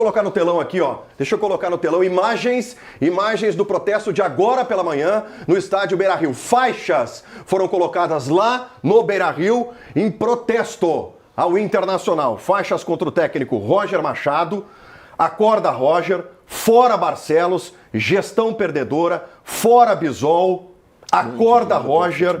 Colocar no telão aqui, ó. Deixa eu colocar no telão imagens do protesto de agora pela manhã no estádio Beira-Rio. Faixas foram colocadas lá no Beira-Rio em protesto ao Internacional. Faixas contra o técnico Roger Machado, acorda Roger, fora Barcelos, gestão perdedora, fora Bisol, acorda Roger.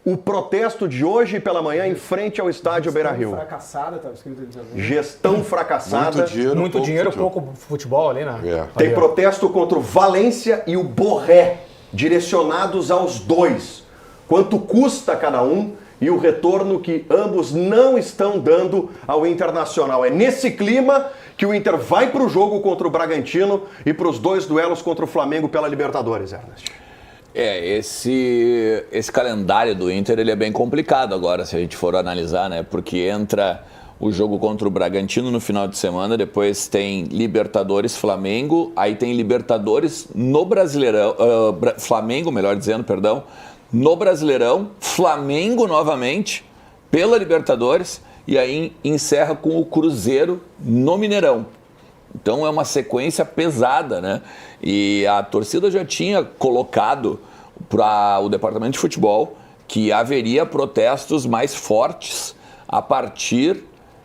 O protesto de hoje pela manhã em frente ao estádio Beira-Rio. Gestão fracassada, estava escrito ali. Gestão fracassada. Muito dinheiro, pouco futebol ali, né? Tem protesto contra o Valência e o Borré, direcionados aos dois. Quanto custa cada um e o retorno que ambos não estão dando ao Internacional. É nesse clima que o Inter vai para o jogo contra o Bragantino e para os dois duelos contra o Flamengo pela Libertadores, Ernest. Esse calendário do Inter ele é bem complicado agora, se a gente for analisar, né? Porque entra o jogo contra o Bragantino no final de semana, depois tem Libertadores, Flamengo, aí tem Libertadores no Brasileirão, Flamengo, melhor dizendo, perdão, no Brasileirão, Flamengo novamente, pela Libertadores, e aí encerra com o Cruzeiro no Mineirão. Então é uma sequência pesada, né? E a torcida já tinha colocado para o departamento de futebol que haveria protestos mais fortes a partir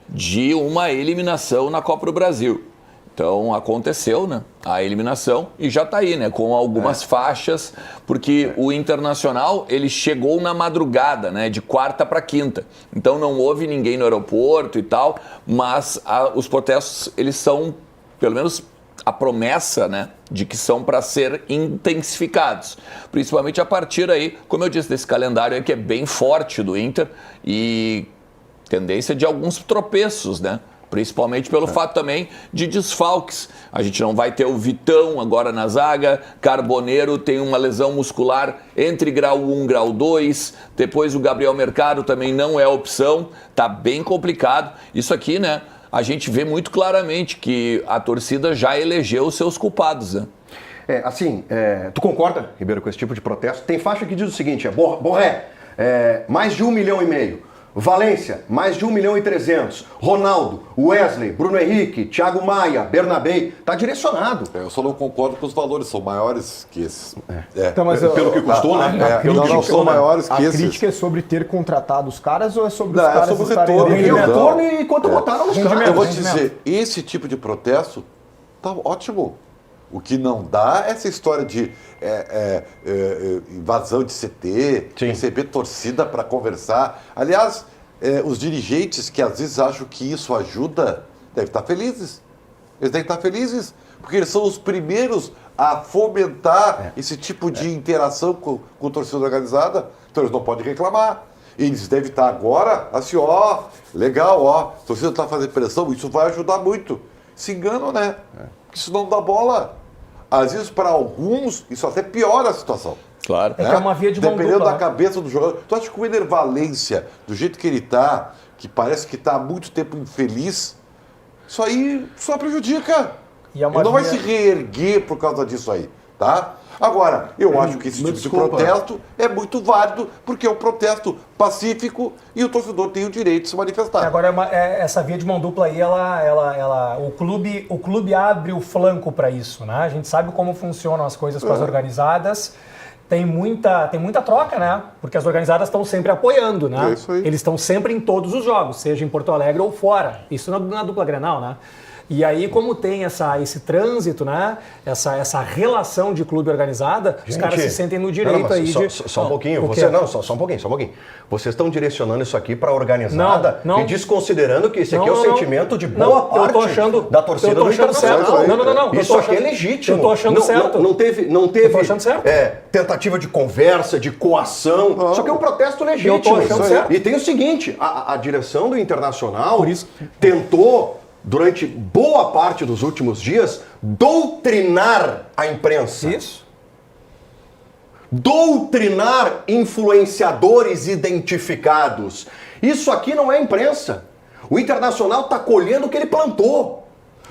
de uma eliminação na Copa do Brasil. Então aconteceu, né? A eliminação e já está aí, né? Com algumas faixas, porque o Internacional ele chegou na madrugada, né? De quarta para quinta. Então não houve ninguém no aeroporto e tal, mas os protestos eles são, pelo menos a promessa, né, de que são para ser intensificados. Principalmente a partir aí, como eu disse, desse calendário aí que é bem forte do Inter e tendência de alguns tropeços, né? Principalmente pelo fato também de desfalques. A gente não vai ter o Vitão agora na zaga, Carboneiro tem uma lesão muscular entre grau 1 e grau 2, depois o Gabriel Mercado também não é opção, tá bem complicado. Isso aqui, né? A gente vê muito claramente que a torcida já elegeu os seus culpados, né? Tu concorda, Ribeiro, com esse tipo de protesto? Tem faixa que diz o seguinte, Borré, mais de 1,5 milhão. Valência, mais de 1.300.000. Ronaldo, Wesley, Bruno Henrique, Thiago Maia, Bernabé, tá direcionado. Eu só não concordo que os valores são maiores que esses. Então, mas pelo que custou, né? Não são maiores que esses. A crítica é sobre ter contratado os caras ou é sobre os caras sobre o estarem retorno. Retorno e quanto botaram nos caras. Eu vou te dizer, esse tipo de protesto tá ótimo. O que não dá é essa história de invasão de CT, receber torcida para conversar. Aliás, os dirigentes que às vezes acham que isso ajuda, devem estar felizes. Eles devem estar felizes, porque eles são os primeiros a fomentar esse tipo de interação com torcida organizada. Então eles não podem reclamar. Eles devem estar agora assim, legal, a torcida está fazendo pressão, isso vai ajudar muito. Se enganam, né? Porque isso não dá bola. Às vezes, para alguns, isso até piora a situação. Claro. É que é uma via de mão dupla. Dependendo da cabeça do jogador. Tu acha que o Ener Valencia, do jeito que ele está, que parece que está há muito tempo infeliz, isso aí só prejudica. Ele não vai se reerguer por causa disso aí, tá? Agora, eu acho que esse tipo de protesto é muito válido, porque é um protesto pacífico e o torcedor tem o direito de se manifestar. Agora, essa via de mão dupla aí, o clube abre o flanco para isso, né? A gente sabe como funcionam as coisas com as organizadas. Tem muita troca, né? Porque as organizadas estão sempre apoiando, né? É isso aí. Eles estão sempre em todos os jogos, seja em Porto Alegre ou fora. Isso na dupla Grenal, né? E aí, como tem esse trânsito, né? Essa relação de clube organizada, os caras se sentem no direito aí de... Só um pouquinho. Só um pouquinho. Vocês estão direcionando isso aqui para a organizada e desconsiderando que esse aqui é o sentimento de boa parte da torcida do Internacional. Não. Isso aqui é legítimo. Eu tô achando certo. Não teve eu tô achando certo. tentativa de conversa, de coação. Isso aqui é um protesto legítimo. Eu tô achando certo. E tem o seguinte, a direção do Internacional tentou, durante boa parte dos últimos dias, doutrinar a imprensa. Isso. Doutrinar influenciadores identificados. Isso aqui não é imprensa. O Internacional está colhendo o que ele plantou.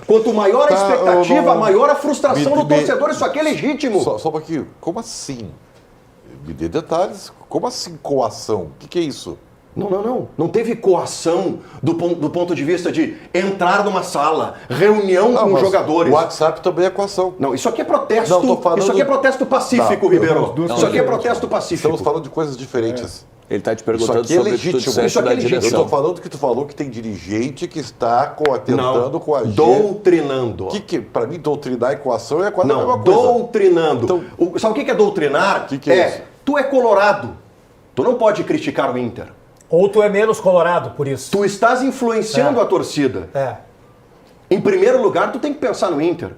Quanto maior a expectativa, maior a frustração do torcedor. Isso aqui é legítimo. Só um pouquinho. Como assim? Me dê detalhes. Como assim coação? O que é isso? Não teve coação do ponto de vista de entrar numa sala, reunião com os jogadores. O WhatsApp também é coação. Não, isso aqui é protesto. Não, tô falando- Isso aqui é protesto pacífico, Tá, Ribeiro. duas Isso aqui é coisas. protesto pacífico. Estamos falando de coisas diferentes. Ele está te Isso perguntando aqui é sobre o que tu legítimo. disseste Isso aqui da é legítimo. Eu direção. estou falando que tu falou que tem dirigente que está tentando coagir. Doutrinando. Para mim, doutrinar e coação é quase a Não, mesma coisa. doutrinando. Então- Sabe o que é doutrinar? Que é isso? Tu é colorado. Tu não pode criticar o Inter. Ou tu é menos colorado por isso. Tu estás influenciando É. a torcida. É. Em primeiro lugar, tu tem que pensar no Inter.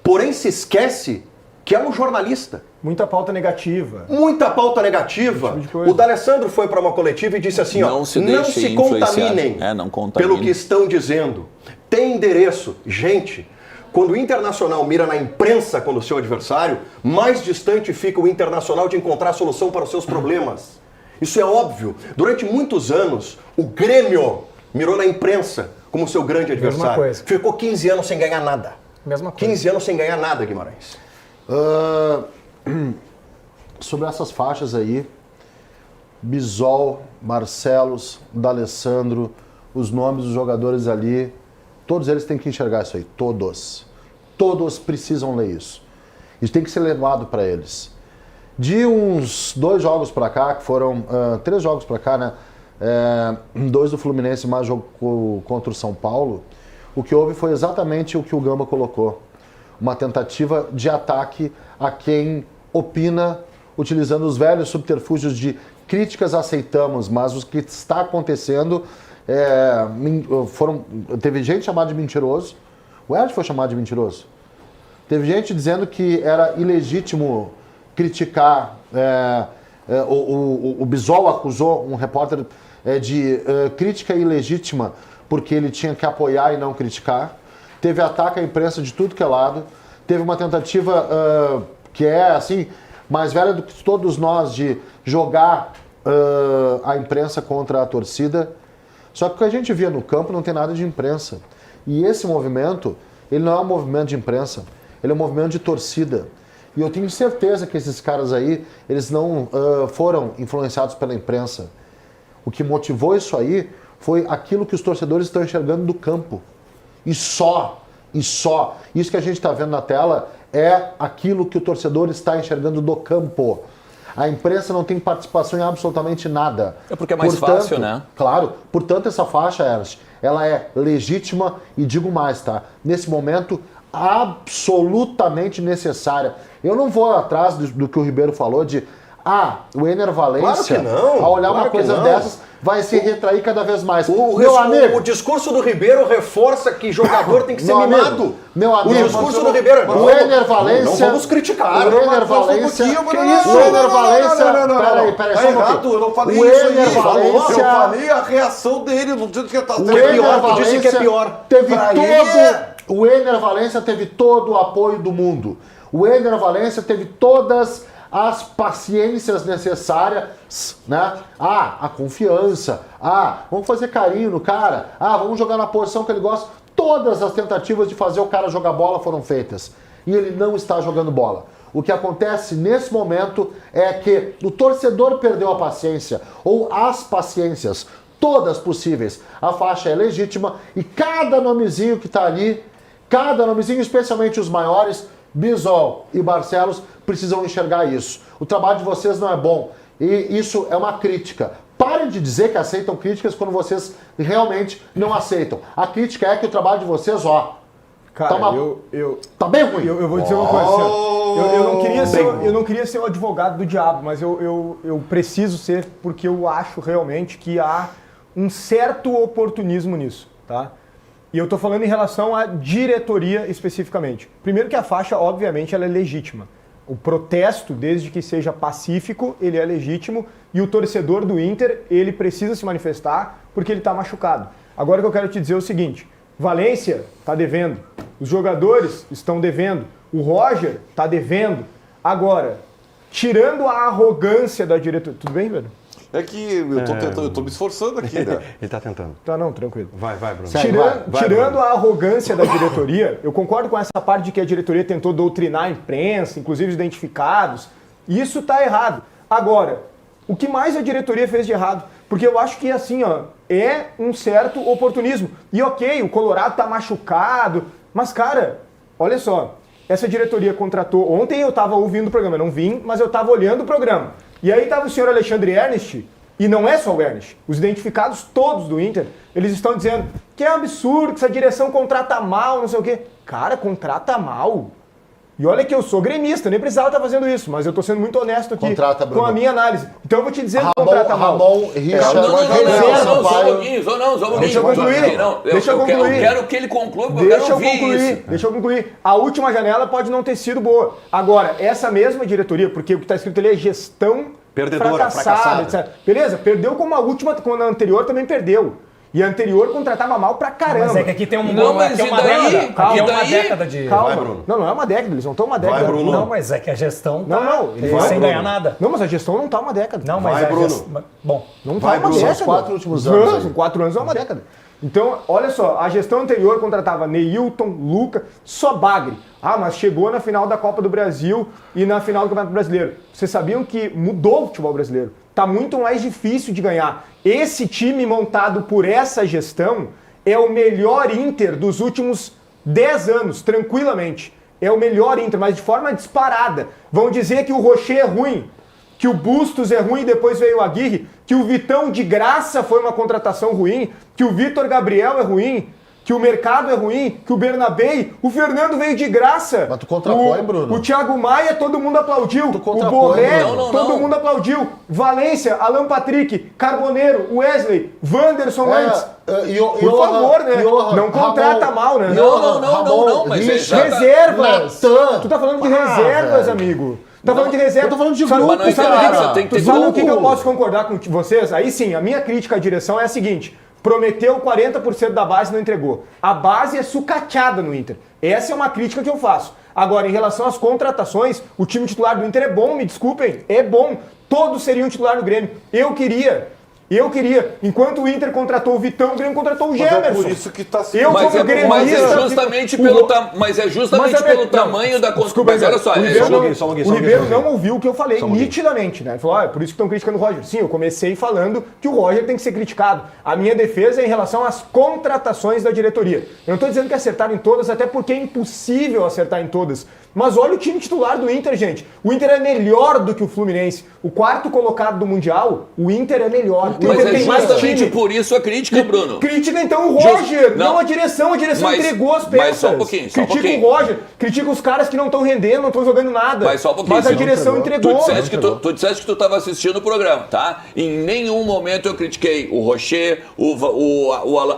Porém, se esquece que é um jornalista. Muita pauta negativa. Muita pauta negativa. tipo de coisa. O D'Alessandro foi para uma coletiva e disse assim, ó, Não se deixe contaminem influenciar. Não contamine. pelo que estão dizendo. Tem endereço. Gente, quando o Internacional mira na imprensa como seu adversário, mais distante fica o Internacional de encontrar solução para os seus problemas. Isso é óbvio. Durante muitos anos, o Grêmio mirou na imprensa como seu grande adversário. coisa. Ficou 15 anos sem ganhar nada. Mesma coisa. 15 anos sem ganhar nada, Guimarães. Sobre essas faixas aí, Bisol, Marcelos, D'Alessandro, os nomes dos jogadores ali, todos eles têm que enxergar isso aí, todos. Todos precisam ler isso. Isso tem que ser levado para eles. De uns 2 jogos para cá, que foram 3 jogos para cá, né? 2 do Fluminense, mais jogo contra o São Paulo, o que houve foi exatamente o que o Gamba colocou. Uma tentativa de ataque a quem opina, utilizando os velhos subterfúgios de críticas aceitamos, mas o que está acontecendo teve gente chamada de mentiroso, o Ed foi chamado de mentiroso, teve gente dizendo que era ilegítimo criticar, o Bisol acusou um repórter de crítica ilegítima porque ele tinha que apoiar e não criticar. Teve ataque à imprensa de tudo que é lado. Teve uma tentativa que é assim mais velha do que todos nós de jogar a imprensa contra a torcida. Só que o que a gente via no campo não tem nada de imprensa. E esse movimento, ele não é um movimento de imprensa, ele é um movimento de torcida. E eu tenho certeza que esses caras aí, eles não foram influenciados pela imprensa. O que motivou isso aí foi aquilo que os torcedores estão enxergando do campo. E só. Isso que a gente está vendo na tela é aquilo que o torcedor está enxergando do campo. A imprensa não tem participação em absolutamente nada. É porque é mais fácil, né? Claro. Portanto, essa faixa, Ernst, ela é legítima e digo mais, tá? Nesse momento, absolutamente necessária. Eu não vou atrás do que o Ribeiro falou de o Ener Valência, Claro que não, ao olhar claro uma que coisa não. dessas, vai se retrair cada vez mais. O discurso do Ribeiro reforça que jogador tem que ser Meu mimado. amigo, meu amigo, o discurso do Ribeiro. o Ener Valência. Não vamos criticar. O Ener Valência. Que isso? O Ener Valência. Peraí, Tá só um errado, pouquinho. eu não falei O isso Ener aí. Valência. Eu falei a reação dele, não disse que ele tá O que é Ener pior, tu disse que é Valência pior. teve Pra todo. ele- O Ener Valência teve todo o apoio do mundo. O Ener Valência teve todas as paciências necessárias, né? A confiança. Vamos fazer carinho no cara. Vamos jogar na posição que ele gosta. Todas as tentativas de fazer o cara jogar bola foram feitas. E ele não está jogando bola. O que acontece nesse momento é que o torcedor perdeu a paciência, ou as paciências, todas possíveis. A faixa é legítima e cada nomezinho que está ali, cada nomezinho, especialmente os maiores, Bisol e Barcelos, precisam enxergar isso. O trabalho de vocês não é bom e isso é uma crítica. Parem de dizer que aceitam críticas quando vocês realmente não aceitam. A crítica é que o trabalho de vocês, Cara, tá bem ruim. eu vou dizer uma coisa assim, ó. Eu não queria ser o advogado do diabo, mas eu preciso ser, porque eu acho realmente que há um certo oportunismo nisso, tá? E eu tô falando em relação à diretoria especificamente. Primeiro que a faixa, obviamente, ela é legítima. O protesto, desde que seja pacífico, ele é legítimo e o torcedor do Inter, ele precisa se manifestar porque ele está machucado. Agora o que eu quero te dizer é o seguinte, Valência está devendo, os jogadores estão devendo, o Roger está devendo. Agora, tirando a arrogância da diretoria... Tudo bem, velho? É que eu tô me esforçando aqui, né? Ele tá tentando. Tá, não, tranquilo. Vai, Bruno. Tirando a arrogância da diretoria, eu concordo com essa parte de que a diretoria tentou doutrinar a imprensa, inclusive os identificados. Isso tá errado. Agora, o que mais a diretoria fez de errado? Porque eu acho que, assim, ó, é um certo oportunismo. E ok, o Colorado tá machucado, mas, cara, olha só, essa diretoria contratou... Ontem eu tava ouvindo o programa, eu não vim, mas eu tava olhando o programa. E aí tava o senhor Alexandre Ernest, e não é só o Ernest, os identificados todos do Inter, eles estão dizendo que é um absurdo, que essa direção contrata mal, não sei o quê. Cara, contrata mal. E olha que eu sou gremista, nem precisava estar fazendo isso, mas eu tô sendo muito honesto aqui com a minha análise. Então eu vou te dizer que contrata mal. Ramon, Richard, Só um pouquinho. Deixa eu concluir. Deixa eu concluir. Eu quero que ele conclua, porque eu quero ouvir isso. Deixa eu concluir. A última janela pode não ter sido boa. Agora, essa mesma diretoria, porque o que está escrito ali é gestão perdedora, fracassada. etc. Beleza, perdeu como a última, quando a anterior também perdeu. E a anterior contratava mal pra caramba. Mas é que aqui tem Não, mas aqui é uma e daí? década. Aqui é uma Daí? década de... Calma. Vai, Bruno. Não é uma década, eles não estão uma década. Vai, Bruno. Não, mas é que a gestão tá Ele vai, sem Bruno. ganhar nada. Não, mas a gestão não tá uma década. Não, mas Vai, a Bruno. gestão... Bom, Não Vai, tá uma Bruno. década. São os 4 últimos anos aí. São 4 anos é uma década. Então, olha só, a gestão anterior contratava Neilton, Luca, só bagre. Ah, mas chegou na final da Copa do Brasil e na final do Campeonato Brasileiro. Vocês sabiam que mudou o futebol brasileiro? Tá muito mais difícil de ganhar. Esse time montado por essa gestão é o melhor Inter dos últimos 10 anos, tranquilamente. É o melhor Inter, mas de forma disparada. Vão dizer que o Rocher é ruim, que o Bustos é ruim, depois veio o Aguirre, que o Vitão de graça foi uma contratação ruim, que o Vitor Gabriel é ruim, que o Mercado é ruim, que o Bernabei, o Fernando veio de graça. Mas tu contrapõe, Bruno. O Thiago Maia, todo mundo aplaudiu. O contrapõe, Borré, Bruno. todo mundo aplaudiu. Valência, Alan Patrick, Carboneiro, Wesley, Wanderson antes. Por favor, né? Não contrata mal, né? Não, mas Reservas! Natan. Tu tá falando de reservas, amigo. Tá falando de reserva. Eu tô falando de Sabe- grupo, mas não interessa, tem que ter Sabe o grupo. que eu posso concordar com vocês? Aí sim, a minha crítica à direção é a seguinte: prometeu 40% da base e não entregou. A base é sucateada no Inter. Essa é uma crítica que eu faço. Agora, em relação às contratações, o time titular do Inter é bom, me desculpem, é bom. Todos seriam titular no Grêmio. Eu queria. Enquanto o Inter contratou o Vitão, o Grêmio contratou o Mas é Gemerson. por isso que tá se... Eu, Mas como gremista, é justamente pelo tamanho da... Desculpa, Mas olha só, o Ribeiro, só um pouquinho, o só um Ribeiro pouquinho. não ouviu o que eu falei nitidamente, né? Ele falou, por isso que estão criticando o Roger. Sim, eu comecei falando que o Roger tem que ser criticado. A minha defesa é em relação às contratações da diretoria. Eu não estou dizendo que acertaram em todas, até porque é impossível acertar em todas. Mas olha o time titular do Inter, gente. O Inter é melhor do que o Fluminense. O quarto colocado do Mundial, o Inter é melhor. O Mas Inter é tem mais justamente time. por isso a crítica, Bruno. Critica então o Roger, não a direção. A direção Mas- entregou as mas peças. só um pouquinho, só um Critica pouquinho. o Roger, critica os caras que não estão rendendo, não estão jogando nada. Mas só um pouquinho. Mas a se direção tu entregou. Tu disseste que tu estava assistindo o programa, tá? Em nenhum momento eu critiquei o Rocher,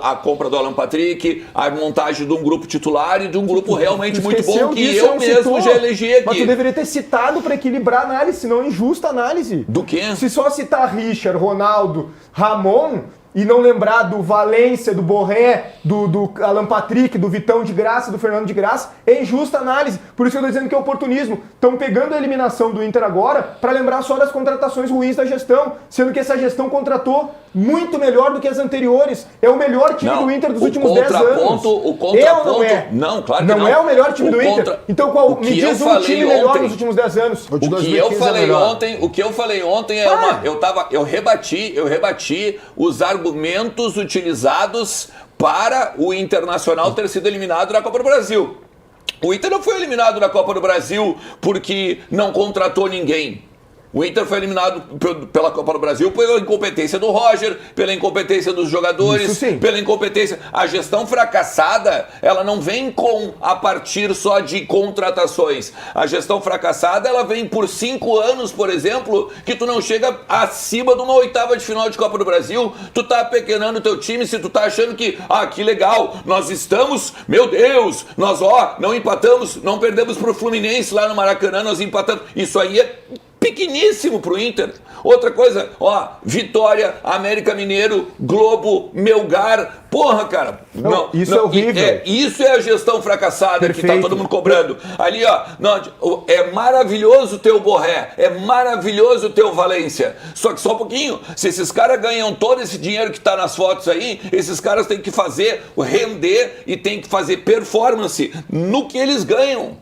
a compra do Alan Patrick, a montagem de um grupo titular e de um grupo realmente muito Esqueceu bom que disso, eu não mesmo citou. já elegi aqui. Mas tu deveria ter citado pra equilibrar a análise, senão é injusta a análise. Do quê? Se só citar Richard, Ronaldo, Ramon e não lembrar do Valência, do Borré, do Alan Patrick, do Vitão de graça, do Fernando de graça, é injusta a análise. Por isso que eu tô dizendo que é oportunismo. Estão pegando a eliminação do Inter agora para lembrar só das contratações ruins da gestão, sendo que essa gestão contratou muito melhor do que as anteriores. É o melhor time do Inter dos últimos 10 anos. O contraponto... É ou não é? Não, claro que não. Não é o melhor time do Inter. Então qual, me diz um time melhor nos últimos 10 anos. O que eu falei ontem é eu rebati os argumentos utilizados para o Internacional ter sido eliminado na Copa do Brasil. O Inter não foi eliminado na Copa do Brasil porque não contratou ninguém. O Inter foi eliminado pela Copa do Brasil pela incompetência do Roger, pela incompetência dos jogadores, pela incompetência. A gestão fracassada, ela não vem a partir só de contratações. A gestão fracassada, ela vem por 5 anos, por exemplo, que tu não chega acima de uma oitava de final de Copa do Brasil. Tu tá apequenando o teu time, se tu tá achando que legal, nós estamos, meu Deus, nós não empatamos, não perdemos pro Fluminense lá no Maracanã, nós empatamos. Isso aí é pequeníssimo pro Inter. Outra coisa, Vitória, América Mineiro, Globo, Melgar. Porra, cara. Isso é horrível. Isso é a gestão fracassada. Perfeito. Que tá todo mundo cobrando. Ali, é maravilhoso o teu Borré, é maravilhoso o teu Valência. Só que só um pouquinho. Se esses caras ganham todo esse dinheiro que tá nas fotos aí, esses caras têm que fazer render e têm que fazer performance no que eles ganham.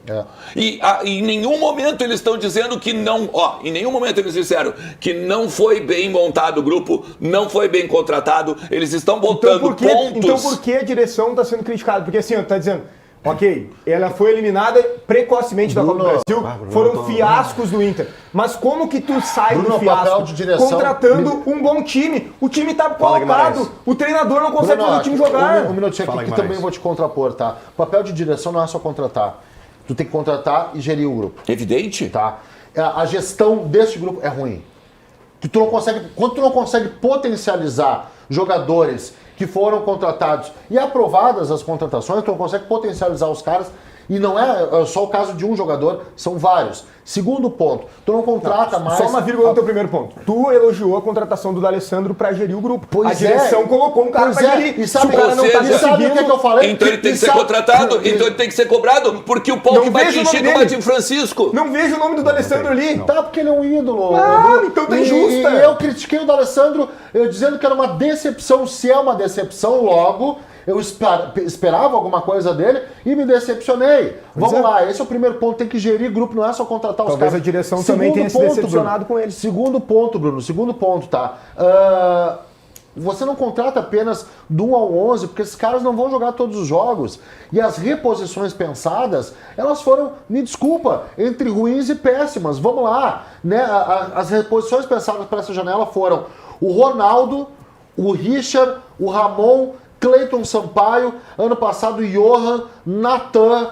E em nenhum momento eles estão dizendo que não. ó, em nenhum momento eles disseram que não foi bem montado o grupo, não foi bem contratado, eles estão botando pontos. Então por que a direção está sendo criticada? Porque assim, está dizendo, ok, ela foi eliminada precocemente da Copa do Brasil, foram fiascos do Inter. Mas como que tu sai do fiasco contratando um bom time? O time tá paupado, o treinador não consegue fazer o time jogar. Um minutinho aqui que também vou te contrapor, tá? O papel de direção não é só contratar. Tu tem que contratar e gerir o grupo. Evidente. Tá? A gestão deste grupo é ruim. Quando tu não consegue potencializar jogadores que foram contratados e aprovadas as contratações, tu não consegue potencializar os caras, e não é só o caso de um jogador, são vários. Segundo ponto, tu não contrata mais... Só uma vírgula no teu primeiro ponto. Tu elogiou a contratação do D'Alessandro para gerir o grupo. Pois a direção colocou um cara para gerir. E sabe, se o cara não tá sabe o que eu falei? Então ele tem que ser contratado, então ele tem que ser cobrado, porque o pau que bate em Chico bate em Francisco. Não vejo o nome do D'Alessandro ali. Tá, porque ele é um ídolo. Então tá injusta. E eu critiquei o D'Alessandro dizendo que era uma decepção. Se é uma decepção, logo... Eu esperava alguma coisa dele e me decepcionei. Vamos lá, esse é o primeiro ponto. Tem que gerir grupo, não é só contratar os caras. Talvez a direção também tenha se decepcionado com ele. Segundo ponto, Bruno. Segundo ponto, tá? Você não contrata apenas do 1 ao 11, porque esses caras não vão jogar todos os jogos. E as reposições pensadas, elas foram, me desculpa, entre ruins e péssimas. Vamos lá, né? As reposições pensadas para essa janela foram o Ronaldo, o Richard, o Ramon, Cleiton Sampaio, ano passado o Johan, Natan,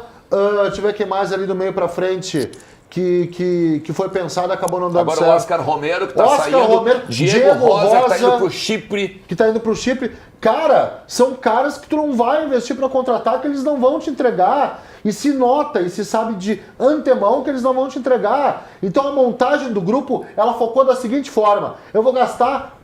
deixa eu ver quem mais ali do meio pra frente que foi pensado e acabou não dando certo. Agora o Oscar Romero que tá saindo, Diego Rosa que tá indo pro Chipre. Que tá indo pro Chipre. Cara, são caras que tu não vai investir pra contratar, que eles não vão te entregar. E se nota, e se sabe de antemão que eles não vão te entregar. Então a montagem do grupo, ela focou da seguinte forma. Eu vou gastar,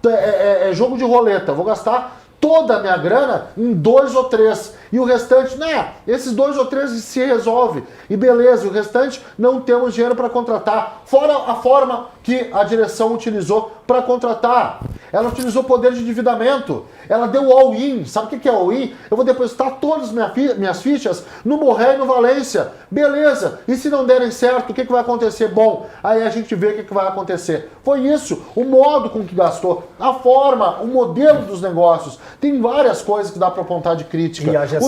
jogo de roleta, eu vou gastar toda a minha grana em 2 ou 3. E o restante, né? Esses 2 ou 3 se resolve. E beleza, o restante não temos dinheiro para contratar. Fora a forma que a direção utilizou para contratar. Ela utilizou poder de endividamento. Ela deu all-in. Sabe o que é all-in? Eu vou depositar todas as minhas fichas no Borré e no Valência. Beleza. E se não derem certo, o que vai acontecer? Bom, aí a gente vê o que vai acontecer. Foi isso. O modo com que gastou. A forma, o modelo dos negócios. Tem várias coisas que dá para apontar de crítica. E a gestão?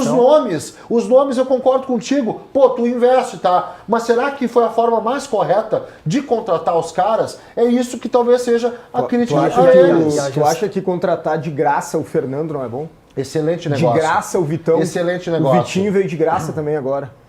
Os nomes eu concordo contigo. Pô, tu investe, tá? Mas será que foi a forma mais correta de contratar os caras? É isso que talvez seja a crítica a eles. Tu acha que contratar de graça o Fernando não é bom? Excelente negócio. De graça o Vitão. Excelente negócio. O Vitinho veio de graça também agora.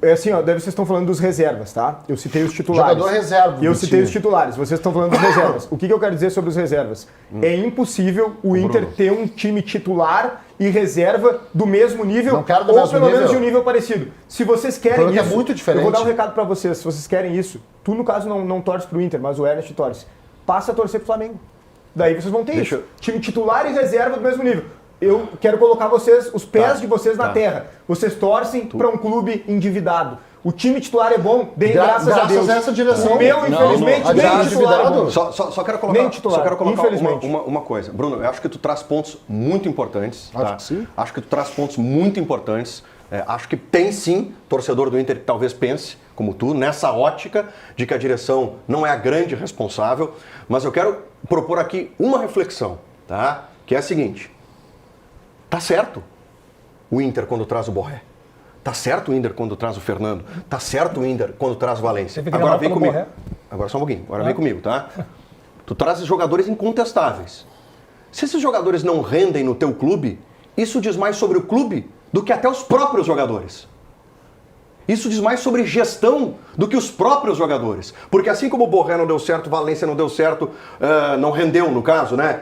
É assim, ó, vocês estão falando dos reservas, tá? Eu citei os titulares. Jogador reserva. E eu citei os titulares, vocês estão falando dos reservas. O que eu quero dizer sobre os reservas? É impossível o Inter ter um time titular e reserva do mesmo nível, ou pelo menos de um nível parecido. Se vocês querem isso, é muito diferente. Eu vou dar um recado pra vocês, se vocês querem isso, tu no caso não torce pro Inter, mas o Ernest torce, passa a torcer pro Flamengo. Daí vocês vão ter isso. Time titular e reserva do mesmo nível. Eu quero colocar os pés de vocês na terra. Vocês torcem para um clube endividado. O time titular é bom, bem graças a Deus. Graças a essa direção. O meu, infelizmente, nem titular é bom. Só quero colocar uma coisa. Bruno, eu acho que tu traz pontos muito importantes. Acho que sim. Acho que tu traz pontos muito importantes. Acho que tem sim torcedor do Inter que talvez pense, como tu, nessa ótica de que a direção não é a grande responsável. Mas eu quero propor aqui uma reflexão, tá? Que é a seguinte. Tá certo o Inter quando traz o Borré. Tá certo o Inter quando traz o Fernando. Tá certo o Inter quando traz o Valência. Agora vem comigo. Agora só um pouquinho. Agora vem comigo, tá? Tu trazes jogadores incontestáveis. Se esses jogadores não rendem no teu clube, isso diz mais sobre o clube do que até os próprios jogadores. Isso diz mais sobre gestão do que os próprios jogadores. Porque assim como o Borré não deu certo, Valência não deu certo, não rendeu no caso, né?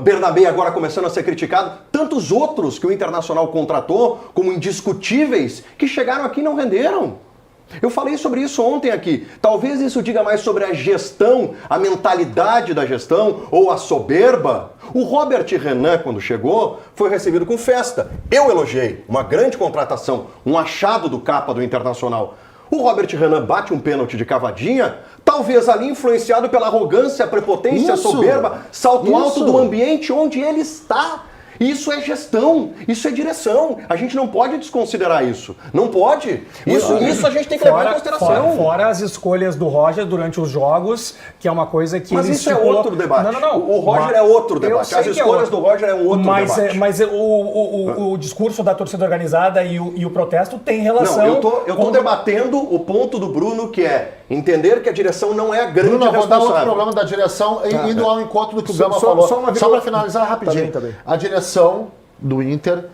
Bernabé agora começando a ser criticado, tantos outros que o Internacional contratou como indiscutíveis que chegaram aqui e não renderam. Eu falei sobre isso ontem aqui. Talvez isso diga mais sobre a gestão, a mentalidade da gestão ou a soberba. O Robert Renan, quando chegou, foi recebido com festa. Eu elogiei. Uma grande contratação, um achado do capa do Internacional. O Robert Renan bate um pênalti de cavadinha, talvez ali influenciado pela arrogância, prepotência, soberba, salto alto do ambiente onde ele está. Isso é gestão, isso é direção. A gente não pode desconsiderar isso. Não pode. Isso a gente tem que levar em consideração. Fora as escolhas do Roger durante os jogos, que é uma coisa que Mas ele isso é outro debate. Não. O Roger é outro debate. As escolhas do Roger é um outro debate. Mas o discurso da torcida organizada e o protesto tem relação... Não, eu tô debatendo o ponto do Bruno, que é entender que a direção não é a grande Bruno, eu vou dar responsável. outro problema da direção, indo ao encontro do que o Gama Só falou. uma Só vírgula- para finalizar rapidinho. Tá bem. A direção do Inter,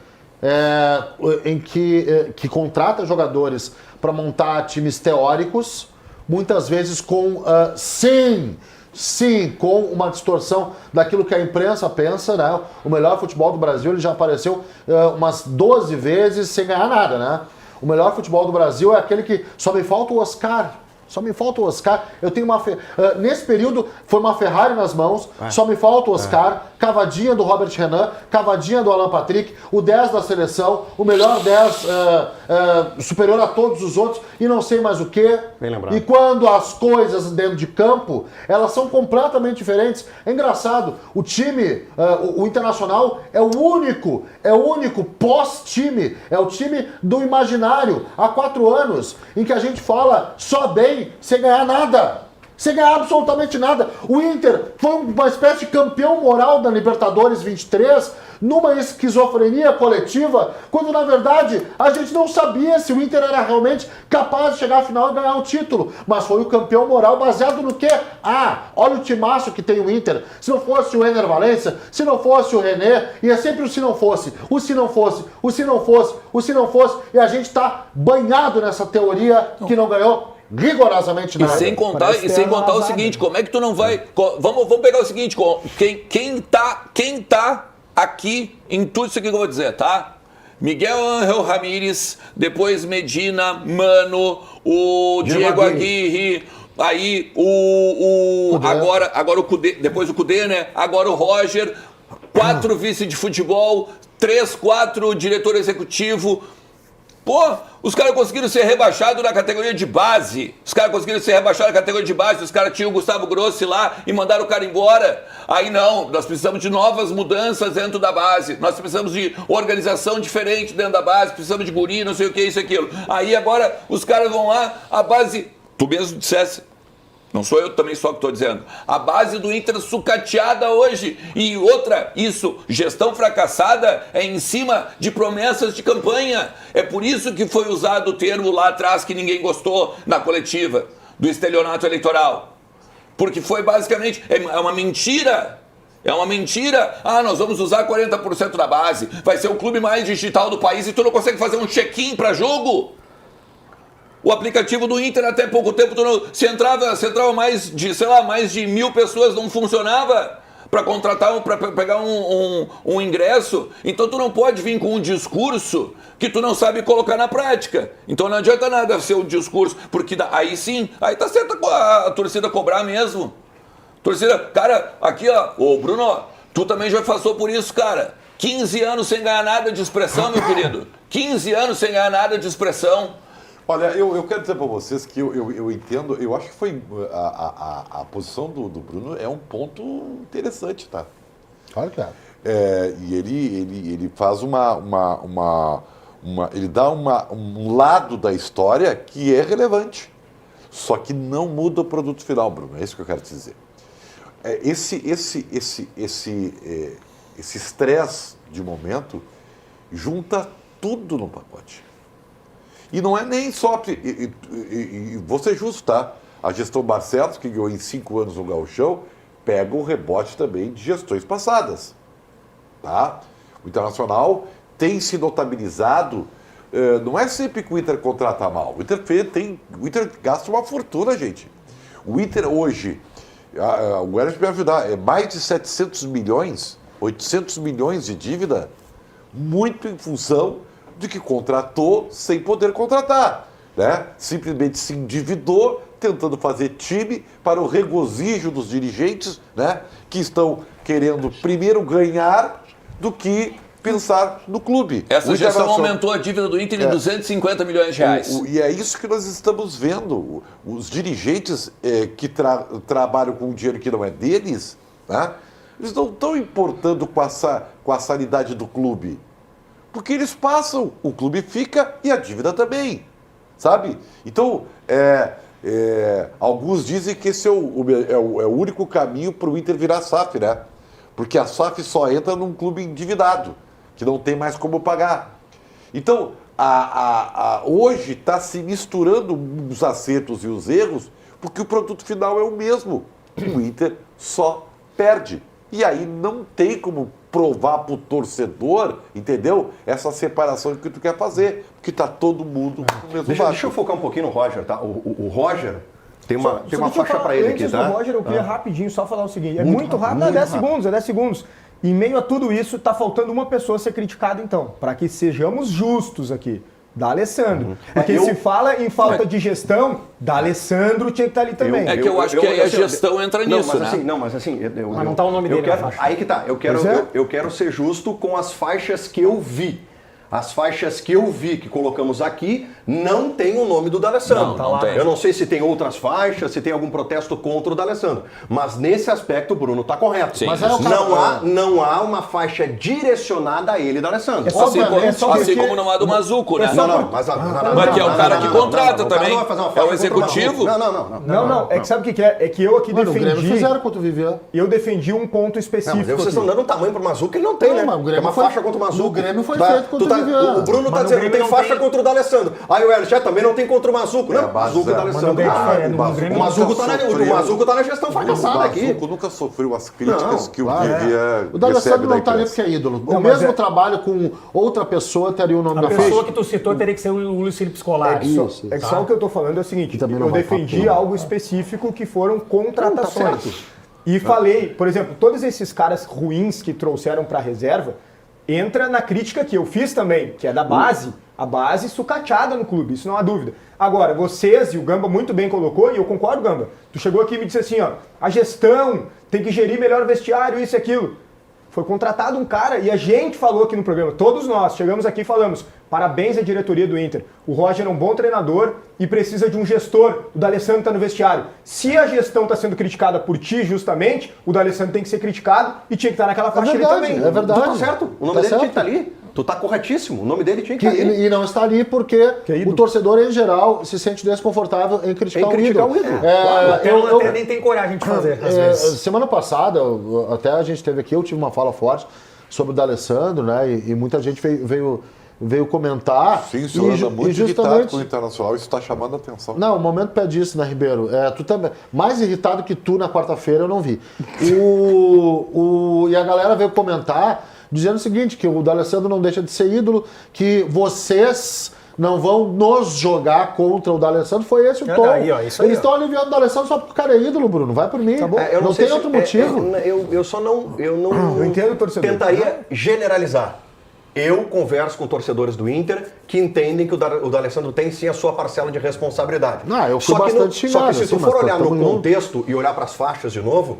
que contrata jogadores para montar times teóricos, muitas vezes com, sim, com uma distorção daquilo que a imprensa pensa, né? O melhor futebol do Brasil, ele já apareceu umas 12 vezes sem ganhar nada, né? O melhor futebol do Brasil é aquele que só me falta o Oscar. Só me falta o Oscar. Eu tenho uma... nesse período, foi uma Ferrari nas mãos. Só me falta o Oscar. Cavadinha do Robert Renan. Cavadinha do Alan Patrick. O 10 da seleção. O melhor 10 superior a todos os outros. E não sei mais o quê. Bem lembrado. E quando as coisas dentro de campo, elas são completamente diferentes. É engraçado. O time, o Internacional, é o único pós-time. É o time do imaginário. Há 4 anos em que a gente fala só bem sem ganhar nada. Sem ganhar absolutamente nada. O Inter foi uma espécie de campeão moral da Libertadores 23, numa esquizofrenia coletiva, quando na verdade a gente não sabia se o Inter era realmente capaz de chegar à final e ganhar o título. Mas foi o campeão moral baseado no quê? Olha o timaço que tem o Inter. Se não fosse o Ener Valencia, se não fosse o René, e é sempre o se não fosse, o se não fosse, o se não fosse, o se não fosse, e a gente tá banhado nessa teoria que não ganhou rigorosamente nada. E sem contar o seguinte, como é que tu não vai... Vamos pegar o seguinte, quem tá aqui em tudo isso aqui que eu vou dizer, tá? Miguel Ángel Ramírez, depois Medina, Mano, o Diego Aguirre, aí agora o Cudê, depois o Cudê, né? Agora o Roger, 4 vice de futebol, 3, 4 diretor executivo. Pô, os caras conseguiram ser rebaixados na categoria de base. Os caras tinham o Gustavo Grossi lá e mandaram o cara embora. Aí não, nós precisamos de novas mudanças dentro da base. Nós precisamos de organização diferente dentro da base. Precisamos de guri, não sei o que, isso e aquilo. Aí agora os caras vão lá, a base... Tu mesmo dissesse... Não sou eu também só que estou dizendo. A base do Inter sucateada hoje. E outra, gestão fracassada é em cima de promessas de campanha. É por isso que foi usado o termo lá atrás que ninguém gostou na coletiva do estelionato eleitoral. Porque foi basicamente, é uma mentira. É uma mentira. Nós vamos usar 40% da base. Vai ser o clube mais digital do país e tu não consegue fazer um check-in para jogo. O aplicativo do Inter até pouco tempo, se entrava mais de 1.000 pessoas, não funcionava para contratar, para pegar um ingresso. Então tu não pode vir com um discurso que tu não sabe colocar na prática. Então não adianta nada ser um discurso, porque aí sim, aí tá certo a torcida cobrar mesmo. Torcida, cara, aqui ô Bruno, tu também já passou por isso, cara. 15 anos sem ganhar nada de expressão, meu querido. 15 anos sem ganhar nada de expressão. Olha, eu quero dizer para vocês que eu entendo, eu acho que foi a posição do Bruno é um ponto interessante, tá? Claro que é. E ele faz ele dá um lado da história que é relevante, só que não muda o produto final, Bruno, é isso que eu quero te dizer. Esse estresse de momento junta tudo no pacote. E não é nem só... vou ser justo, tá? A gestão Barcelos, que ganhou em 5 anos no Gauchão, pega o rebote também de gestões passadas. Tá? O Internacional tem se notabilizado... não é sempre que o Inter contrata mal. O Inter gasta uma fortuna, gente. O Inter hoje... o Eras me ajudar. É mais de 700 milhões, 800 milhões de dívida, muito em função... de que contratou sem poder contratar, né? Simplesmente se endividou, tentando fazer time para o regozijo dos dirigentes, né? Que estão querendo primeiro ganhar do que pensar no clube. Essa gestão aumentou a dívida do Inter em 250 milhões de reais. E é isso que nós estamos vendo. Os dirigentes que trabalham com dinheiro que não é deles, né? eles não estão importando com a sanidade do clube. Porque eles passam, o clube fica e a dívida também, sabe? Então, alguns dizem que esse é o único caminho para o Inter virar SAF, né? Porque a SAF só entra num clube endividado, que não tem mais como pagar. Então, hoje está se misturando os acertos e os erros, porque o produto final é o mesmo. O Inter só perde. E aí não tem como provar para o torcedor, entendeu? Essa separação que tu quer fazer, porque está todo mundo no mesmo barco. Deixa eu focar um pouquinho no Roger, tá? O Roger tem uma Deixa eu faixa falar, para ele aqui, antes tá? do Roger, eu queria rapidinho só falar o seguinte. É muito rápido, é 10 segundos, é 10 segundos. Em meio a tudo isso, está faltando uma pessoa ser criticada, então, para que sejamos justos aqui. D'Alessandro. Porque se fala em falta de gestão, D'Alessandro tinha que estar ali também. É que eu acho que aí a gestão entra nisso, mas né? assim, Mas não tá o nome dele na quero, faixa. aí que tá. Eu quero ser justo com as faixas que eu vi. As faixas que eu vi, que colocamos aqui, não tem o nome do D'Alessandro. Não tem. Eu não sei se tem outras faixas, se tem algum protesto contra o D'Alessandro. Mas nesse aspecto o Bruno está correto. Sim. Mas não há uma faixa direcionada a ele, D'Alessandro. Assim como não há do Mazuco, né? Mas que é o cara que contrata também. É o executivo. Não. É que sabe o que é? É que eu aqui Mano, o Grêmio defendi... fizeram quando vivia. Eu defendi um ponto Não, específico mas vocês estão aqui. dando um tamanho pro Mazuco que ele não tem, né? Mas o Grêmio é uma foi- faixa contra o Mazuco. o Grêmio foi feito contra o Vivian. O Bruno tá Mas no dizendo que Grêmio tem não faixa tem- contra o D'Alessandro. Aí o Elcher também não tem contra o Mazuco. Não, É, o Mazuco e o mas D'Alessandro. não tem- no Grêmio O Mazuco tá na gestão fracassada O aqui. Mazuco nunca sofreu as críticas Não, que claro. o Vivian O D'Alessandro recebe da não tá ali imprensa. porque é ídolo. Não, O mas mesmo é- trabalho com outra pessoa teria o nome A da pessoa faixa. que tu citou teria que ser o Luiz Felipe Scolari. Isso. É que só o que eu tô falando é o seguinte, também não eu vai defendi papo. algo específico que foram contratações. Não, tá certo. E falei, por exemplo, todos esses caras ruins que trouxeram para reserva, entra na crítica que eu fiz também, que é da base, a base sucateada no clube, isso não há dúvida. Agora, vocês, e o Gamba muito bem colocou, e eu concordo, Gamba, tu chegou aqui e me disse assim, ó, a gestão tem que gerir melhor o vestiário, isso e aquilo. Foi contratado um cara e a gente falou aqui no programa, todos nós chegamos aqui e falamos, parabéns à diretoria do Inter. O Roger é um bom treinador e precisa de um gestor. O D'Alessandro está no vestiário. Se a gestão está sendo criticada por ti, justamente, o D'Alessandro tem que ser criticado e tinha que estar naquela faixa ali verdade, também. é verdade. Tu tá certo. O nome Tá dele tinha certo. que estar ali. Tu tá corretíssimo. O nome dele tinha que estar ali. E não está ali porque Que é ídolo. o torcedor, em geral, se sente desconfortável em criticar, Em criticar o o ídolo. ídolo. Até eu nem tenho coragem de fazer, às vezes. Semana passada, até a gente teve aqui, eu tive uma fala forte sobre o D'Alessandro, né? E muita gente veio comentar. Sim, o senhor e anda muito irritado justamente- com o Internacional, isso está chamando a atenção. Não, o momento pede isso, né, Ribeiro? Tu também. Mais irritado que tu na quarta-feira eu não vi. E a galera veio comentar dizendo o seguinte: que o D'Alessandro não deixa de ser ídolo, que vocês não vão nos jogar contra o D'Alessandro. Foi esse o É tom. daí, ó, isso aí, Eles ó. estão aliviando o D'Alessandro só porque o cara é ídolo, Bruno. Vai por mim. Eu não sei tem se- outro motivo. Eu só não. Eu Eu entendo o torcedor. Tentaria generalizar. Eu converso com torcedores do Inter que entendem que o D'Alessandro tem sim a sua parcela de responsabilidade. Eu fui Só que bastante xingado, Só que se tu assim, for mas olhar no tamo junto. contexto e olhar para as faixas de novo,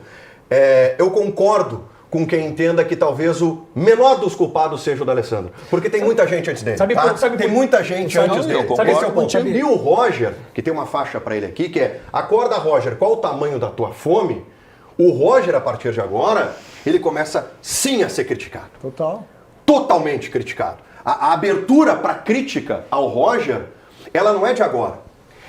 eu concordo com quem entenda que talvez o menor dos culpados seja o D'Alessandro. Porque tem muita gente antes dele. Sabe tá? por- sabe tem por- muita gente sabe- antes dele. eu concordo Esse é o ponto. contigo. E o Roger, que tem uma faixa para ele aqui, que é: acorda, Roger, qual o tamanho da tua fome? O Roger, a partir de agora, ele começa sim a ser criticado. Total. Totalmente criticado. A abertura para crítica ao Roger, ela não é de agora.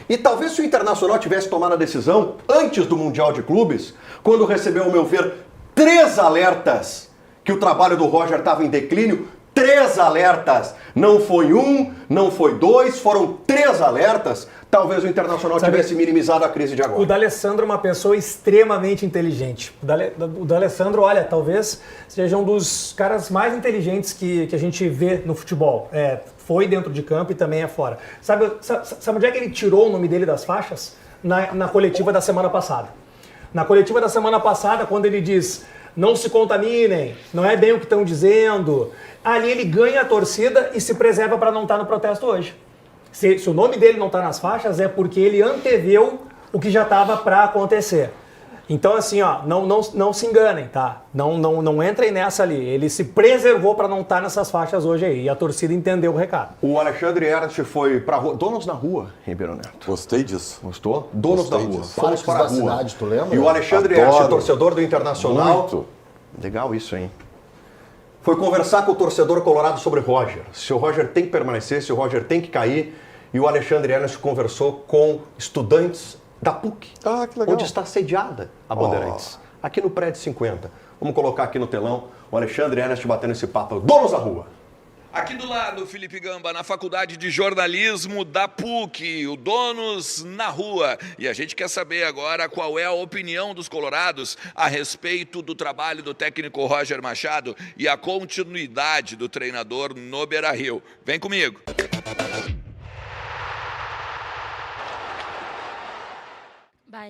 E talvez se o Internacional tivesse tomado a decisão antes do Mundial de Clubes, quando recebeu, ao meu ver, 3 alertas que o trabalho do Roger estava em declínio, 3 alertas. Não foi 1, não foi 2, foram 3 alertas. Talvez o Internacional tivesse minimizado a crise de O agora. D'Alessandro é uma pessoa extremamente inteligente. O D'Alessandro, olha, talvez seja um dos caras mais inteligentes que a gente vê no futebol. Foi dentro de campo e também é fora. Sabe onde é que ele tirou o nome dele das faixas? Na coletiva da semana passada. Na coletiva da semana passada, quando ele diz: não se contaminem, não é bem o que estão dizendo, ali ele ganha a torcida e se preserva para não estar no protesto hoje. Se o nome dele não está nas faixas, é porque ele anteveu o que já estava para acontecer. Então, assim, ó, não se enganem, tá? Não entrem nessa ali. Ele se preservou para não estar nessas faixas hoje aí. E a torcida entendeu o recado. O Alexandre Ernst foi para rua. Donos na rua, Ribeiro Neto. Gostei disso. Gostou? Donos Gostei da rua. disso. Fomos Parques para a da rua. cidade, tu lembra? E o Alexandre Adoro. Ernst, torcedor do Internacional, Muito. Legal isso, hein? Foi conversar com o torcedor colorado sobre o Roger. Se o Roger tem que permanecer, se o Roger tem que cair. E o Alexandre Ernest conversou com estudantes da PUC, Que legal. onde está sediada a Bandeirantes, aqui no prédio 50. Vamos colocar aqui no telão o Alexandre Ernest batendo esse papo. Donos da rua! Aqui do lado, Felipe Gamba, na Faculdade de Jornalismo da PUC, o Donos na Rua. E a gente quer saber agora qual é a opinião dos colorados a respeito do trabalho do técnico Roger Machado e a continuidade do treinador no Beira-Rio. Vem comigo.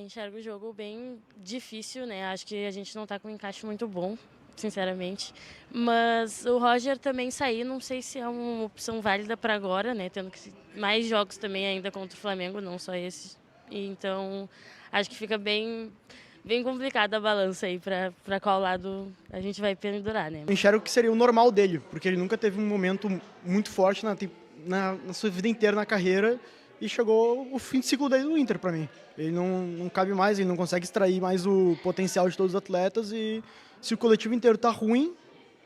Enxergo o jogo bem difícil, né? Acho que a gente não tá com um encaixe muito bom, sinceramente. Mas o Roger também sair, não sei se é uma opção válida para agora, né? Tendo que mais jogos também ainda contra o Flamengo, não só esse. Então, acho que fica bem complicada a balança aí para qual lado a gente vai pendurar, né? Eu enxergo que seria o normal dele, porque ele nunca teve um momento muito forte na sua vida inteira na carreira. E chegou o fim de ciclo dele no Inter para mim. Ele não cabe mais, ele não consegue extrair mais o potencial de todos os atletas e se o coletivo inteiro tá ruim,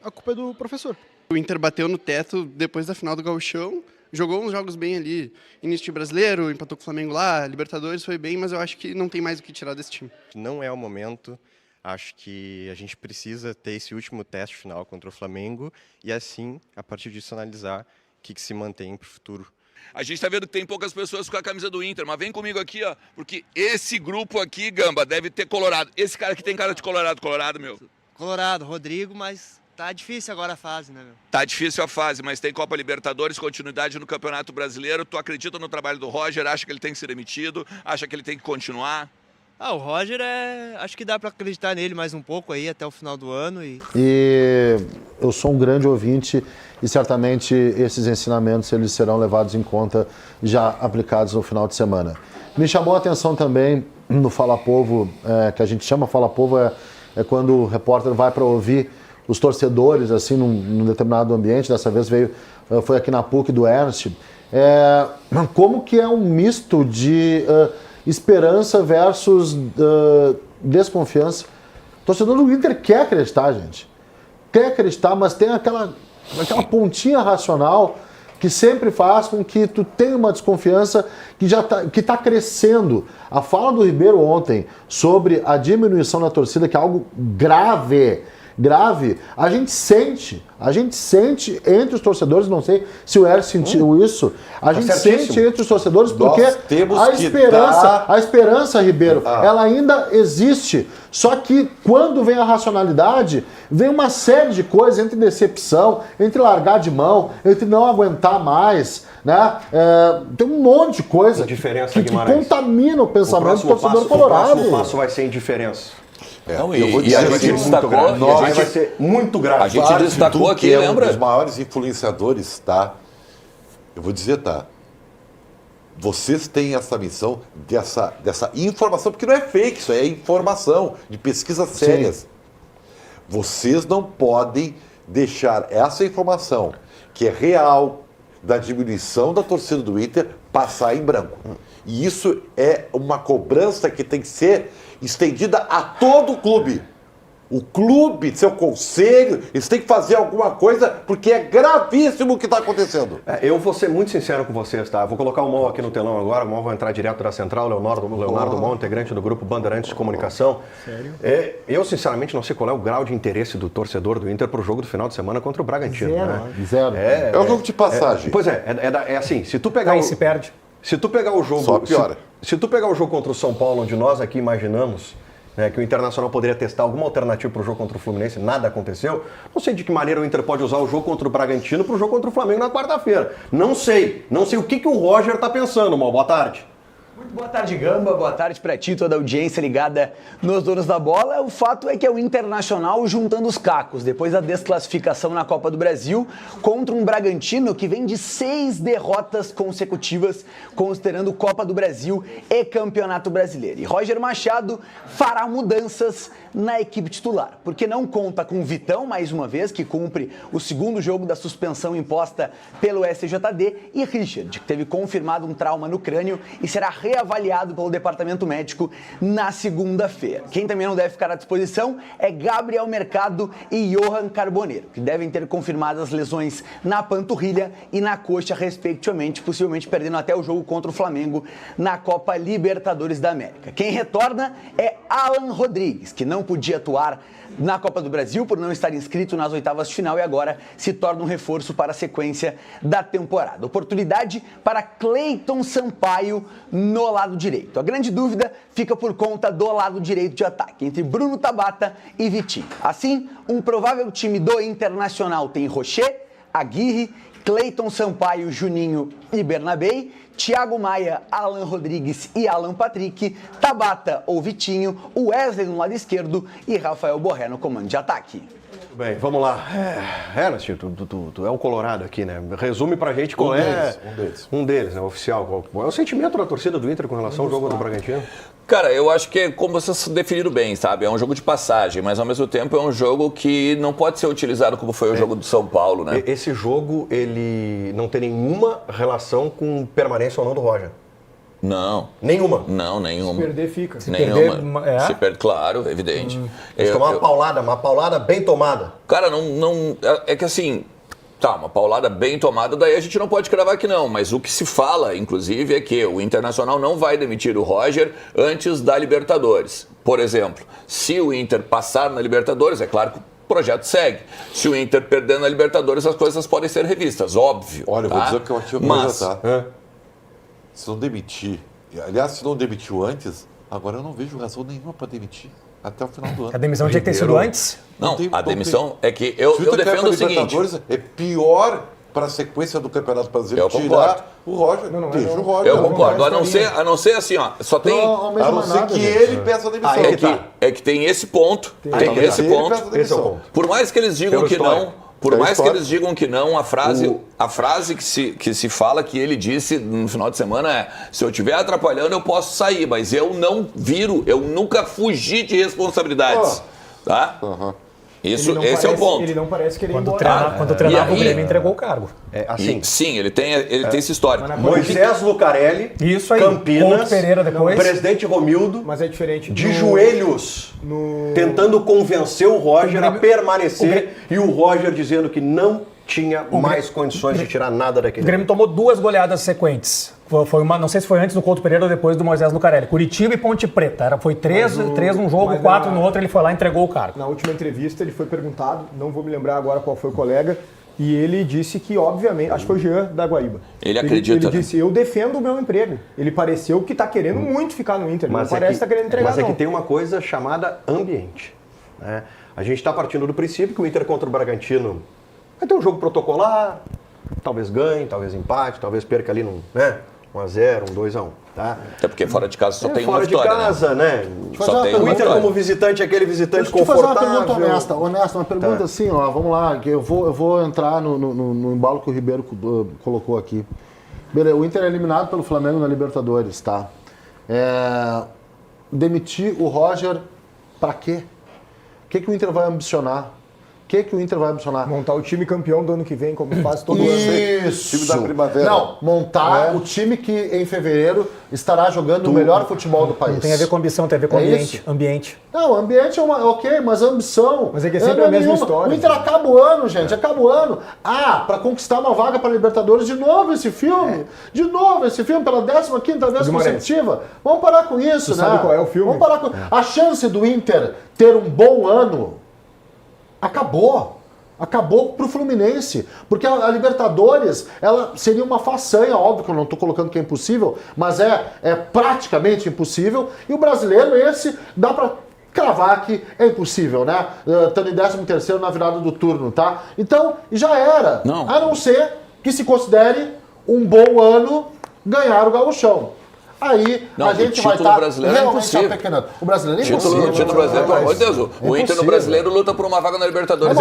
a culpa é do professor. O Inter bateu no teto depois da final do Gauchão, jogou uns jogos bem ali, início de Brasileiro, empatou com o Flamengo lá, Libertadores foi bem, mas eu acho que não tem mais o que tirar desse time. Não é o momento, acho que a gente precisa ter esse último teste final contra o Flamengo e assim, a partir disso, analisar o que se mantém para o futuro. A gente está vendo que tem poucas pessoas com a camisa do Inter, mas vem comigo aqui, ó, porque esse grupo aqui, Gamba, deve ter colorado. Esse cara aqui tem cara de colorado, meu. Colorado, Rodrigo, mas tá difícil agora a fase, né, meu? Tá difícil a fase, mas tem Copa Libertadores, continuidade no Campeonato Brasileiro. Tu acredita no trabalho do Roger? Acha que ele tem que ser demitido? Acha que ele tem que continuar? O Roger acho que dá para acreditar nele mais um pouco aí até o final do ano. E eu sou um grande ouvinte e certamente esses ensinamentos eles serão levados em conta já aplicados no final de semana. Me chamou a atenção também no Fala Povo, que a gente chama Fala Povo, é quando o repórter vai para ouvir os torcedores assim num determinado ambiente. Dessa vez foi aqui na PUC do Ernst. Como que é um misto de esperança versus desconfiança. O torcedor do Inter quer acreditar, gente. Quer acreditar, mas tem aquela pontinha racional que sempre faz com que tu tenha uma desconfiança que está crescendo. A fala do Ribeiro ontem sobre a diminuição da torcida, que é algo grave, a gente sente entre os torcedores, não sei se o Ernst sentiu isso, a gente sente entre os torcedores porque a esperança, Ribeiro, ela ainda existe, só que quando vem a racionalidade, vem uma série de coisas entre decepção, entre largar de mão, entre não aguentar mais, né? Tem um monte de coisa que contamina o pensamento do torcedor colorado. O próximo passo vai ser indiferença. E a gente destacou, vai ser muito grave. A gente destacou aqui, lembra? Um dos maiores influenciadores, tá? Eu vou dizer, tá? Vocês têm essa missão dessa informação, porque não é fake, isso é informação de pesquisas sérias. Sim. Vocês não podem deixar essa informação, que é real, da diminuição da torcida do Inter, passar em branco. E isso é uma cobrança que tem que ser estendida a todo o clube. O clube, seu conselho, eles têm que fazer alguma coisa, porque é gravíssimo o que está acontecendo. Eu vou ser muito sincero com vocês, tá? Vou colocar o Mol aqui no telão agora, o Mol vai entrar direto da central, Leonardo Mol, integrante do grupo Bandeirantes de Comunicação. Sério? Eu, sinceramente, não sei qual é o grau de interesse do torcedor do Inter para o jogo do final de semana contra o Bragantino. Zero. É um jogo de passagem. Pois é assim, se tu pegar se perde. Se tu pegar o jogo... Só piora. Se tu pegar o jogo contra o São Paulo, onde nós aqui imaginamos, né, que o Internacional poderia testar alguma alternativa para o jogo contra o Fluminense, nada aconteceu. Não sei de que maneira o Inter pode usar o jogo contra o Bragantino para o jogo contra o Flamengo na quarta-feira. Não sei o que o Roger está pensando, Mal. Boa tarde. Muito boa tarde, Gamba. Boa tarde para ti, toda a audiência ligada nos Donos da Bola. O fato é que é o Internacional juntando os cacos, depois da desclassificação na Copa do Brasil, contra um Bragantino que vem de 6 derrotas consecutivas, considerando Copa do Brasil e Campeonato Brasileiro. E Roger Machado fará mudanças na equipe titular, porque não conta com o Vitão, mais uma vez, que cumpre o segundo jogo da suspensão imposta pelo SJD, e Richard, que teve confirmado um trauma no crânio e será reavaliado pelo departamento médico na segunda-feira. Quem também não deve ficar à disposição é Gabriel Mercado e Johan Carboneiro, que devem ter confirmadas lesões na panturrilha e na coxa, respectivamente, possivelmente perdendo até o jogo contra o Flamengo na Copa Libertadores da América. Quem retorna é Alan Rodrigues, que não podia atuar na Copa do Brasil por não estar inscrito nas oitavas de final e agora se torna um reforço para a sequência da temporada. Oportunidade para Cleiton Sampaio no lado direito. A grande dúvida fica por conta do lado direito de ataque, entre Bruno Tabata e Vitinho. Assim, um provável time do Internacional tem Rocher, Aguirre, Cleiton Sampaio, Juninho e Bernabei, Thiago Maia, Alan Rodrigues e Alan Patrick, Tabata ou Vitinho, Wesley no lado esquerdo e Rafael Borré no comando de ataque. Bem, vamos lá. Ernest, tu é o colorado aqui, né? Resume pra gente qual Um deles, né? Oficial. Qual é o sentimento da torcida do Inter com relação ao jogo do Bragantino? Cara, eu acho que é como vocês definiram bem, sabe? É um jogo de passagem, mas ao mesmo tempo é um jogo que não pode ser utilizado como foi o jogo do São Paulo, né? Esse jogo, ele não tem nenhuma relação com permanência ou não do Roger. Não. Nenhuma? Não, nenhuma. Se perder, fica. Nenhuma. Se perder, claro, evidente. Uma paulada bem tomada. Cara, não... É que assim... Tá, uma paulada bem tomada, daí a gente não pode cravar que não, mas o que se fala, inclusive, é que o Internacional não vai demitir o Roger antes da Libertadores. Por exemplo, se o Inter passar na Libertadores, é claro que o projeto segue. Se o Inter perder na Libertadores, as coisas podem ser revistas, óbvio. Olha, eu vou tá? dizer o que eu achei Se não demitir, aliás, se não demitiu antes, agora eu não vejo razão nenhuma para demitir. Até o final do ano. A demissão tinha que ter sido antes? Não, a demissão é que eu defendo o seguinte. É pior para a sequência do Campeonato Brasileiro tirar o Roger. Deixa o Roger. Eu concordo. A não ser assim, ó. Só tem. A não ser que ele peça a demissão. É que tem esse ponto. Tem esse ponto. Esse é o ponto. Por mais que eles digam que não. Por mais que eles digam que não, a frase que se fala, que ele disse no final de semana é: se eu estiver atrapalhando, eu posso sair, mas eu não viro, eu nunca fugi de responsabilidades. Tá? Esse é o ponto. Ele não parece querer ir embora. Quando treinava o Grêmio, entregou o cargo. Sim, ele tem essa história. Moisés Lucarelli, isso aí, Campinas, Pereira depois. Presidente Romildo, mas é diferente de joelhos, tentando convencer o Roger a permanecer e o Roger dizendo que não tinha mais condições de tirar nada daquele. O Grêmio tomou 2 goleadas sequentes. Foi não sei se foi antes do Couto Pereira ou depois do Moisés Lucarelli. Curitiba e Ponte Preta. Foi 3 num jogo, 4 no outro, ele foi lá e entregou o cargo. Na última entrevista ele foi perguntado, não vou me lembrar agora qual foi o colega, e ele disse que, obviamente, acho que foi o Jean da Guaíba. Ele acredita. Ele disse, eu defendo o meu emprego. Ele pareceu que está querendo muito ficar no Inter, mas não parece que está querendo entregar, mas é que tem uma coisa chamada ambiente. Né? A gente está partindo do princípio que o Inter contra o Bragantino vai ter um jogo protocolar, talvez ganhe, talvez empate, talvez perca ali num 1-0, 2-1. Tá? Até porque fora de casa só tem uma vitória. Fora de casa, né? Só tem o Inter como visitante é aquele visitante confortável. Deixa eu te fazer uma pergunta honesta, uma pergunta assim, ó, vamos lá, que eu vou entrar no embalo que o Ribeiro colocou aqui. Beleza, o Inter é eliminado pelo Flamengo na Libertadores, tá? Demitir o Roger pra quê? O que o Inter vai ambicionar? O Inter vai ambicionar? Montar o time campeão do ano que vem, como faz todo ano. Isso! Time da primavera. Não, montar o time que em fevereiro estará jogando o melhor futebol do país. Não tem a ver com ambição, tem a ver com ambiente. Não, ambiente é ok, mas ambição... Mas é que é sempre a mesma história. O Inter acaba o ano, gente, acaba o ano. para conquistar uma vaga para Libertadores, de novo esse filme. De novo esse filme, pela 15ª vez consecutiva. Vamos parar com isso, né? Sabe qual é o filme? Vamos parar com... A chance do Inter ter um bom ano... Acabou pro Fluminense, porque a Libertadores, ela seria uma façanha, óbvio que eu não estou colocando que é impossível, mas é praticamente impossível, e o brasileiro esse dá para cravar que é impossível, né? Estando em 13º na virada do turno, tá? Então, já era, a não ser que se considere um bom ano ganhar o Gauchão. Aí a gente vai estar realmente apequenando. O brasileiro é impossível. O título brasileiro, pelo amor de Deus, o Inter no brasileiro luta por uma vaga na Libertadores.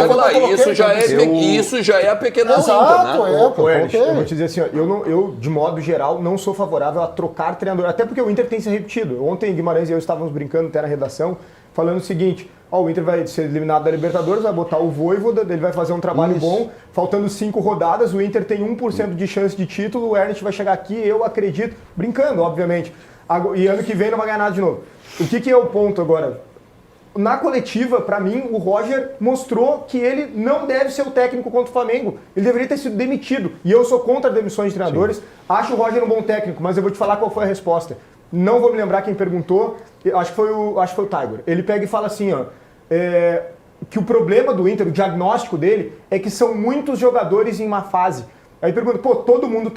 Isso já é apequenar o Inter, né? Eu vou te dizer assim, eu, de modo geral, não sou favorável a trocar treinador, até porque o Inter tem se repetido. Ontem, Guimarães e eu estávamos brincando até na redação, falando o seguinte: o Inter vai ser eliminado da Libertadores, vai botar o Vojvoda, ele vai fazer um trabalho bom, faltando 5 rodadas, o Inter tem 1% de chance de título, o Ernest vai chegar aqui, eu acredito, brincando, obviamente, E ano que vem não vai ganhar nada de novo. O que é o ponto agora? Na coletiva, pra mim, o Roger mostrou que ele não deve ser o técnico contra o Flamengo. Ele deveria ter sido demitido. E eu sou contra demissões de treinadores. Sim. Acho o Roger um bom técnico, mas eu vou te falar qual foi a resposta. Não vou me lembrar quem perguntou. Acho que foi o Tiger. Ele pega e fala assim, ó, que o problema do Inter, o diagnóstico dele, é que são muitos jogadores em má fase. Aí pergunta, pô, todo mundo tá